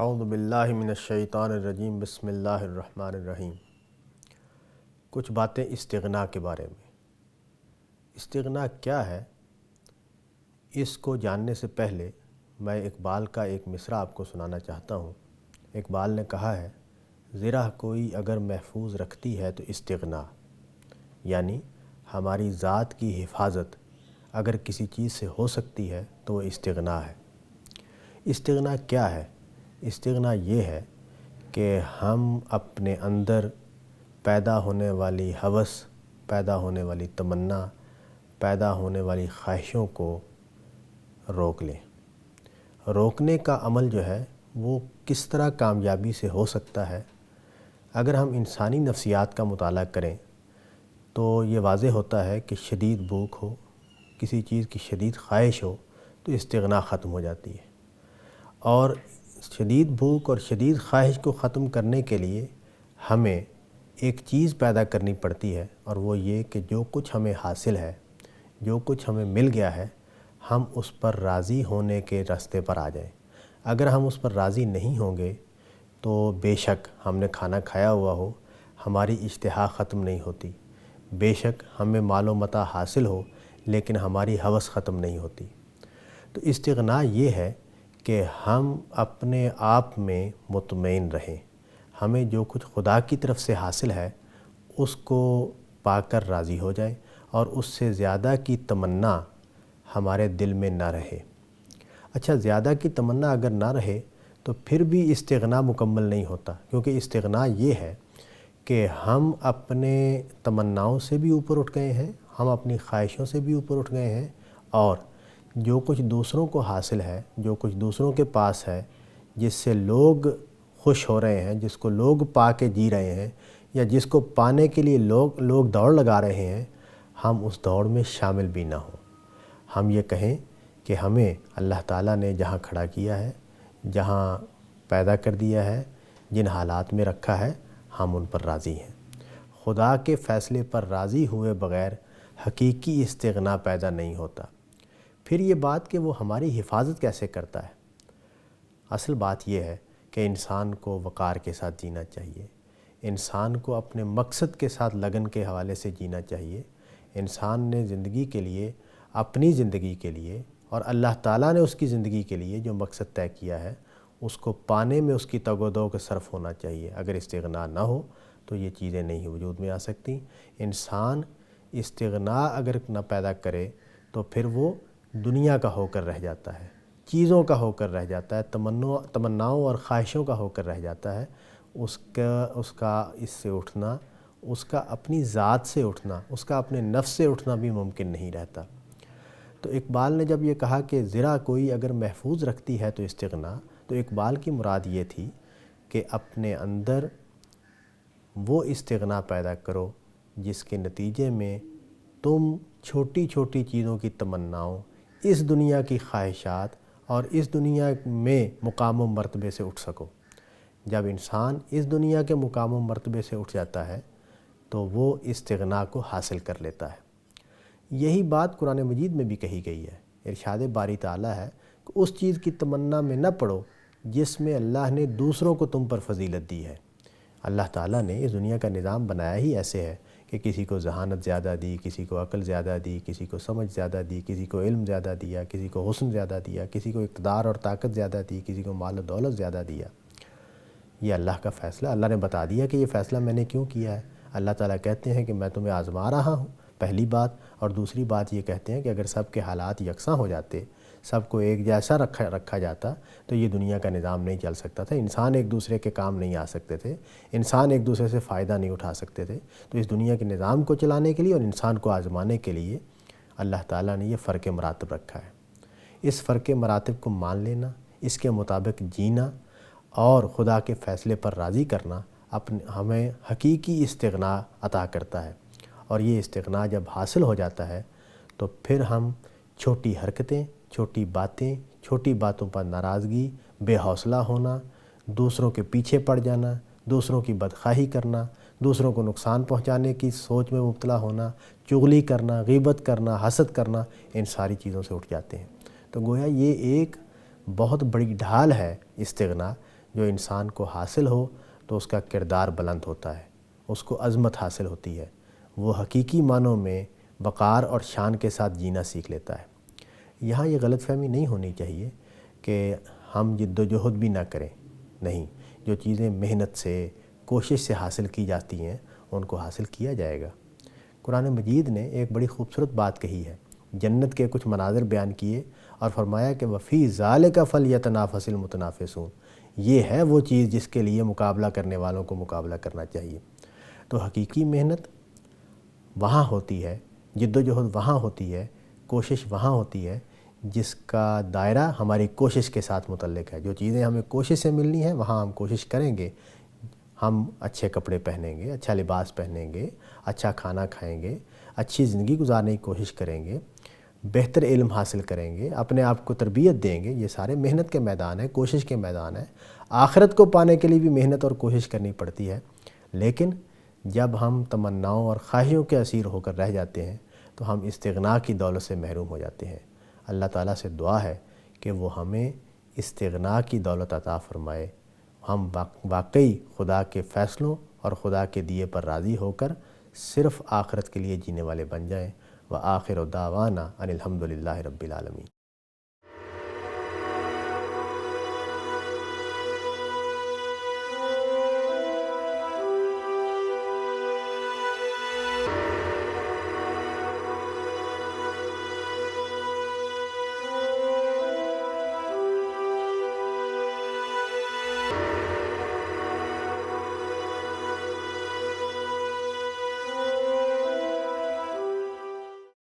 اعوذ باللہ من الشیطان الرجیم بسم اللہ الرحمن الرحیم۔ کچھ باتیں استغنا کے بارے میں۔ استغنا کیا ہے، اس کو جاننے سے پہلے میں اقبال کا ایک مصرع آپ کو سنانا چاہتا ہوں۔ اقبال نے کہا ہے، زرہ کوئی اگر محفوظ رکھتی ہے تو استغنا، یعنی ہماری ذات کی حفاظت اگر کسی چیز سے ہو سکتی ہے تو وہ استغنا ہے۔ استغنا کیا ہے؟ استغنا یہ ہے کہ ہم اپنے اندر پیدا ہونے والی ہوس، پیدا ہونے والی تمنا، پیدا ہونے والی خواہشوں کو روک لیں۔ روکنے کا عمل جو ہے وہ کس طرح کامیابی سے ہو سکتا ہے؟ اگر ہم انسانی نفسیات کا مطالعہ کریں تو یہ واضح ہوتا ہے کہ شدید بھوک ہو، کسی چیز کی شدید خواہش ہو تو استغنا ختم ہو جاتی ہے، اور شدید بھوک اور شدید خواہش کو ختم کرنے کے لیے ہمیں ایک چیز پیدا کرنی پڑتی ہے، اور وہ یہ کہ جو کچھ ہمیں حاصل ہے، جو کچھ ہمیں مل گیا ہے، ہم اس پر راضی ہونے کے راستے پر آ جائیں۔ اگر ہم اس پر راضی نہیں ہوں گے تو بے شک ہم نے کھانا کھایا ہوا ہو، ہماری اشتہا ختم نہیں ہوتی، بے شک ہمیں مال و متاع حاصل ہو لیکن ہماری ہوس ختم نہیں ہوتی۔ تو استغنا یہ ہے کہ ہم اپنے آپ میں مطمئن رہیں، ہمیں جو کچھ خدا کی طرف سے حاصل ہے اس کو پا کر راضی ہو جائیں، اور اس سے زیادہ کی تمنا ہمارے دل میں نہ رہے۔ اچھا، زیادہ کی تمنا اگر نہ رہے تو پھر بھی استغنا مکمل نہیں ہوتا، کیونکہ استغنا یہ ہے کہ ہم اپنے تمناؤں سے بھی اوپر اٹھ گئے ہیں، ہم اپنی خواہشوں سے بھی اوپر اٹھ گئے ہیں، اور جو کچھ دوسروں کو حاصل ہے، جو کچھ دوسروں کے پاس ہے، جس سے لوگ خوش ہو رہے ہیں، جس کو لوگ پا کے جی رہے ہیں، یا جس کو پانے کے لیے لوگ دوڑ لگا رہے ہیں، ہم اس دوڑ میں شامل بھی نہ ہوں۔ ہم یہ کہیں کہ ہمیں اللہ تعالیٰ نے جہاں کھڑا کیا ہے، جہاں پیدا کر دیا ہے، جن حالات میں رکھا ہے، ہم ان پر راضی ہیں۔ خدا کے فیصلے پر راضی ہوئے بغیر حقیقی استغنا پیدا نہیں ہوتا۔ پھر یہ بات کہ وہ ہماری حفاظت کیسے کرتا ہے؟ اصل بات یہ ہے کہ انسان کو وقار کے ساتھ جینا چاہیے، انسان کو اپنے مقصد کے ساتھ لگن کے حوالے سے جینا چاہیے۔ انسان نے زندگی کے لیے، اپنی زندگی کے لیے اور اللہ تعالیٰ نے اس کی زندگی کے لیے جو مقصد طے کیا ہے، اس کو پانے میں اس کی تگ و دو کا صرف ہونا چاہیے۔ اگر استغنا نہ ہو تو یہ چیزیں نہیں وجود میں آ سکتی۔ انسان استغنا اگر نہ پیدا کرے تو پھر وہ دنیا کا ہو کر رہ جاتا ہے، چیزوں کا ہو کر رہ جاتا ہے، تمناؤں اور خواہشوں کا ہو کر رہ جاتا ہے۔ اس کا اس سے اٹھنا، اس کا اپنی ذات سے اٹھنا، اس کا اپنے نفس سے اٹھنا بھی ممکن نہیں رہتا۔ تو اقبال نے جب یہ کہا کہ زرہ کوئی اگر محفوظ رکھتی ہے تو استغنا، تو اقبال کی مراد یہ تھی کہ اپنے اندر وہ استغنا پیدا کرو جس کے نتیجے میں تم چھوٹی چھوٹی چیزوں کی تمناؤں، اس دنیا کی خواہشات اور اس دنیا میں مقام و مرتبے سے اٹھ سکو۔ جب انسان اس دنیا کے مقام و مرتبے سے اٹھ جاتا ہے تو وہ استغنا کو حاصل کر لیتا ہے۔ یہی بات قرآن مجید میں بھی کہی گئی ہے۔ ارشاد باری تعالیٰ ہے کہ اس چیز کی تمنا میں نہ پڑو جس میں اللہ نے دوسروں کو تم پر فضیلت دی ہے۔ اللہ تعالیٰ نے اس دنیا کا نظام بنایا ہی ایسے ہے کہ کسی کو ذہانت زیادہ دی، کسی کو عقل زیادہ دی، کسی کو سمجھ زیادہ دی، کسی کو علم زیادہ دیا، کسی کو حسن زیادہ دیا، کسی کو اقتدار اور طاقت زیادہ دی، کسی کو مال و دولت زیادہ دیا۔ یہ اللہ کا فیصلہ، اللہ نے بتا دیا کہ یہ فیصلہ میں نے کیوں کیا ہے۔ اللہ تعالیٰ کہتے ہیں کہ میں تمہیں آزما رہا ہوں، پہلی بات، اور دوسری بات یہ کہتے ہیں کہ اگر سب کے حالات یکساں ہو جاتے، سب کو ایک جیسا رکھا جاتا تو یہ دنیا کا نظام نہیں چل سکتا تھا، انسان ایک دوسرے کے کام نہیں آ سکتے تھے، انسان ایک دوسرے سے فائدہ نہیں اٹھا سکتے تھے۔ تو اس دنیا کے نظام کو چلانے کے لیے اور انسان کو آزمانے کے لیے اللہ تعالیٰ نے یہ فرق مراتب رکھا ہے۔ اس فرق مراتب کو مان لینا، اس کے مطابق جینا اور خدا کے فیصلے پر راضی کرنا ہمیں حقیقی استغنا عطا کرتا ہے۔ اور یہ استغنا جب حاصل ہو جاتا ہے تو پھر ہم چھوٹی حرکتیں، چھوٹی باتیں، چھوٹی باتوں پر ناراضگی، بے حوصلہ ہونا، دوسروں کے پیچھے پڑ جانا، دوسروں کی بدخواہی کرنا، دوسروں کو نقصان پہنچانے کی سوچ میں مبتلا ہونا، چغلی کرنا، غیبت کرنا، حسد کرنا، ان ساری چیزوں سے اٹھ جاتے ہیں۔ تو گویا یہ ایک بہت بڑی ڈھال ہے استغنا، جو انسان کو حاصل ہو تو اس کا کردار بلند ہوتا ہے، اس کو عظمت حاصل ہوتی ہے، وہ حقیقی معنوں میں وقار اور شان کے ساتھ جینا سیکھ لیتا ہے۔ یہاں یہ غلط فہمی نہیں ہونی چاہیے کہ ہم جد و جہد بھی نہ کریں، نہیں، جو چیزیں محنت سے، کوشش سے حاصل کی جاتی ہیں ان کو حاصل کیا جائے گا۔ قرآن مجید نے ایک بڑی خوبصورت بات کہی ہے، جنت کے کچھ مناظر بیان کیے اور فرمایا کہ وَفِي ذَلِكَ فَلْيَتَنَافَسِ الْمُتَنَافِسُونَ، یہ ہے وہ چیز جس کے لیے مقابلہ کرنے والوں کو مقابلہ کرنا چاہیے۔ تو حقیقی محنت وہاں ہوتی ہے، جد و جہد وہاں ہوتی ہے، کوشش وہاں ہوتی ہے جس کا دائرہ ہماری کوشش کے ساتھ متعلق ہے۔ جو چیزیں ہمیں کوشش سے ملنی ہیں وہاں ہم کوشش کریں گے، ہم اچھے کپڑے پہنیں گے، اچھا لباس پہنیں گے، اچھا کھانا کھائیں گے، اچھی زندگی گزارنے کی کوشش کریں گے، بہتر علم حاصل کریں گے، اپنے آپ کو تربیت دیں گے۔ یہ سارے محنت کے میدان ہیں، کوشش کے میدان ہیں۔ آخرت کو پانے کے لیے بھی محنت اور کوشش کرنی پڑتی ہے، لیکن جب ہم تمناؤں اور خواہشوں کے اسیر ہو کر رہ جاتے ہیں تو ہم استغنا کی دولت سے محروم ہو جاتے ہیں۔ اللہ تعالیٰ سے دعا ہے کہ وہ ہمیں استغنا کی دولت عطا فرمائے، ہم واقعی خدا کے فیصلوں اور خدا کے دیے پر راضی ہو کر صرف آخرت کے لیے جینے والے بن جائیں۔ وآخر دعوانا ان الحمد للہ رب العالمین۔